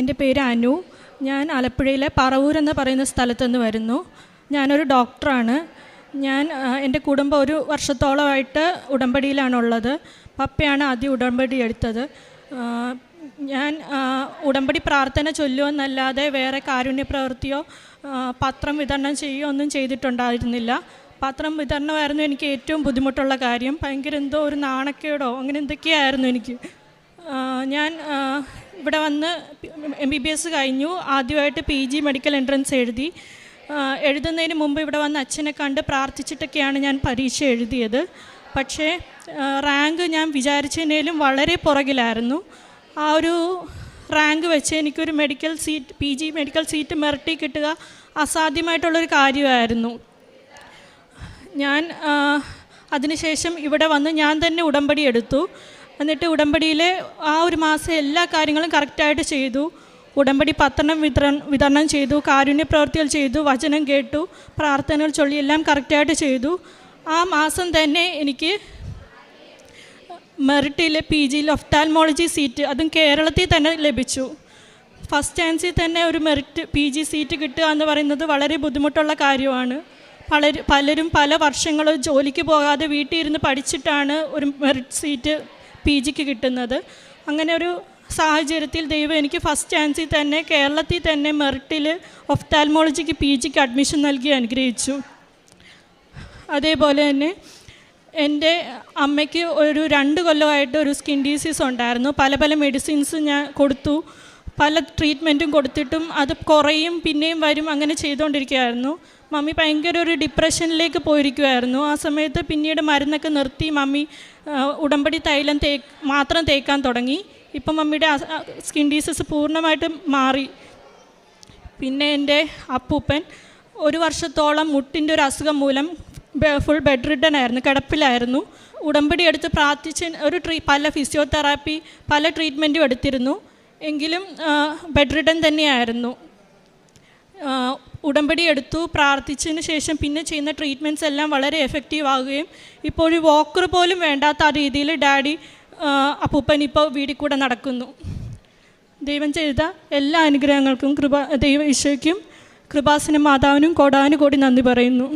എൻ്റെ പേര് അനു. ഞാൻ ആലപ്പുഴയിലെ പറവൂർ എന്ന് പറയുന്ന സ്ഥലത്തു നിന്ന് വരുന്നു. ഞാനൊരു ഡോക്ടറാണ്. എൻ്റെ കുടുംബം ഒരു വർഷത്തോളമായിട്ട് ഉടമ്പടിയിലാണുള്ളത്. പപ്പയാണ് ആദ്യം ഉടമ്പടി എടുത്തത്. ഞാൻ ഉടമ്പടി പ്രാർത്ഥന ചൊല്ലുമെന്നല്ലാതെ വേറെ കാരുണ്യ പ്രവൃത്തിയോ പത്രം വിതരണം ചെയ്യുകയോ ഒന്നും ചെയ്തിട്ടുണ്ടായിരുന്നില്ല. പത്രം വിതരണമായിരുന്നു എനിക്ക് ഏറ്റവും ബുദ്ധിമുട്ടുള്ള കാര്യം. ഭയങ്കര എന്തോ ഒരു നാണക്കേടോ അങ്ങനെ എന്തൊക്കെയായിരുന്നു എനിക്ക്. ഞാൻ ഇവിടെ വന്ന് MBBS കഴിഞ്ഞു. ആദ്യമായിട്ട് PG മെഡിക്കൽ എൻട്രൻസ് എഴുതി. എഴുതുന്നതിന് മുമ്പ് ഇവിടെ വന്ന് അച്ഛനെ കണ്ട് പ്രാർത്ഥിച്ചിട്ടൊക്കെയാണ് ഞാൻ പരീക്ഷ എഴുതിയത്. പക്ഷേ റാങ്ക് ഞാൻ വിചാരിച്ചതിനേലും വളരെ പുറകിലായിരുന്നു. ആ ഒരു റാങ്ക് വെച്ച് എനിക്കൊരു medical seat PG medical seat മെറിറ്റിൽ കിട്ടുക അസാധ്യമായിട്ടുള്ളൊരു കാര്യമായിരുന്നു. ഞാൻ അതിനുശേഷം ഇവിടെ വന്ന് ഞാൻ തന്നെ ഉടമ്പടി എടുത്തു. എന്നിട്ട് ഉടമ്പടിയിൽ ആ ഒരു മാസം എല്ലാ കാര്യങ്ങളും കറക്റ്റായിട്ട് ചെയ്തു. ഉടമ്പടി പത്രം വിതരണം ചെയ്തു, കാരുണ്യ പ്രവൃത്തികൾ ചെയ്തു, വചനം കേട്ടു, പ്രാർത്ഥനകൾ ചൊല്ലി എല്ലാം കറക്റ്റായിട്ട് ചെയ്തു. ആ മാസം തന്നെ എനിക്ക് മെറിറ്റിലെ PGയിൽ ഒഫ്താൽമോളജി സീറ്റ്, അതും കേരളത്തിൽ തന്നെ ലഭിച്ചു. ഫസ്റ്റ് ചാൻസിൽ തന്നെ ഒരു മെറിറ്റ് PG സീറ്റ് കിട്ടുക എന്ന് പറയുന്നത് വളരെ ബുദ്ധിമുട്ടുള്ള കാര്യമാണ്. പലരും പല വർഷങ്ങൾ ജോലിക്ക് പോകാതെ വീട്ടിൽ ഇരുന്ന് പഠിച്ചിട്ടാണ് ഒരു മെറിറ്റ് സീറ്റ് PGക്ക് കിട്ടുന്നത്. അങ്ങനെ ഒരു സാഹചര്യത്തിൽ ദൈവം എനിക്ക് ഫസ്റ്റ് ചാൻസിൽ തന്നെ കേരളത്തിൽ തന്നെ മെറിറ്റിൽ ഒഫ്താൽമോളജിക്ക് PGക്ക് അഡ്മിഷൻ നൽകി അനുഗ്രഹിച്ചു. അതേപോലെ തന്നെ എൻ്റെ അമ്മയ്ക്ക് ഒരു 2 കൊല്ലമായിട്ട് ഒരു സ്കിൻ ഡിസീസ് ഉണ്ടായിരുന്നു. പല മെഡിസിൻസ് ഞാൻ കൊടുത്തു, പല ട്രീറ്റ്മെൻറ്റും കൊടുത്തിട്ടും അത് കുറയും പിന്നെയും വരും, അങ്ങനെ ചെയ്തുകൊണ്ടിരിക്കുകയായിരുന്നു. മമ്മി ഭയങ്കര ഒരു ഡിപ്രഷനിലേക്ക് പോയിരിക്കുമായിരുന്നു. ആ സമയത്ത് പിന്നീട് മരുന്നൊക്കെ നിർത്തി മമ്മി ഉടമ്പടി തൈലം മാത്രം തേക്കാൻ തുടങ്ങി. ഇപ്പം മമ്മിയുടെ സ്കിൻ ഡിസീസ് പൂർണ്ണമായിട്ടും മാറി. പിന്നെ എൻ്റെ അപ്പൂപ്പൻ 1 വർഷത്തോളം മുട്ടിൻ്റെ ഒരു അസുഖം മൂലം ഫുൾ ബെഡ് റിഡൻ ആയിരുന്നു, കിടപ്പിലായിരുന്നു. ഉടമ്പടി എടുത്ത് പ്രാർത്ഥിച്ച് പല ഫിസിയോതെറാപ്പി പല ട്രീറ്റ്മെൻറ്റും എടുത്തിരുന്നു. എങ്കിലും ബെഡ് റിഡൻ തന്നെയായിരുന്നു. ഉടമ്പടി എടുത്തു, പ്രാർത്ഥിച്ചതിന് ശേഷം പിന്നെ ചെയ്യുന്ന ട്രീറ്റ്മെൻറ്റ്സ് എല്ലാം വളരെ എഫക്റ്റീവ് ആവുകയും ഇപ്പോൾ ഒരു വാക്കർ പോലും വേണ്ടാത്ത ആ രീതിയിൽ അപ്പൂപ്പൻ ഇപ്പോൾ വീട്ടിൽ കൂടെ നടക്കുന്നു. ദൈവം ചെയ്ത എല്ലാ അനുഗ്രഹങ്ങൾക്കും ഈശോയ്ക്കും കൃപാസന മാതാവിനും കോടാനുകോടി നന്ദി പറയുന്നു.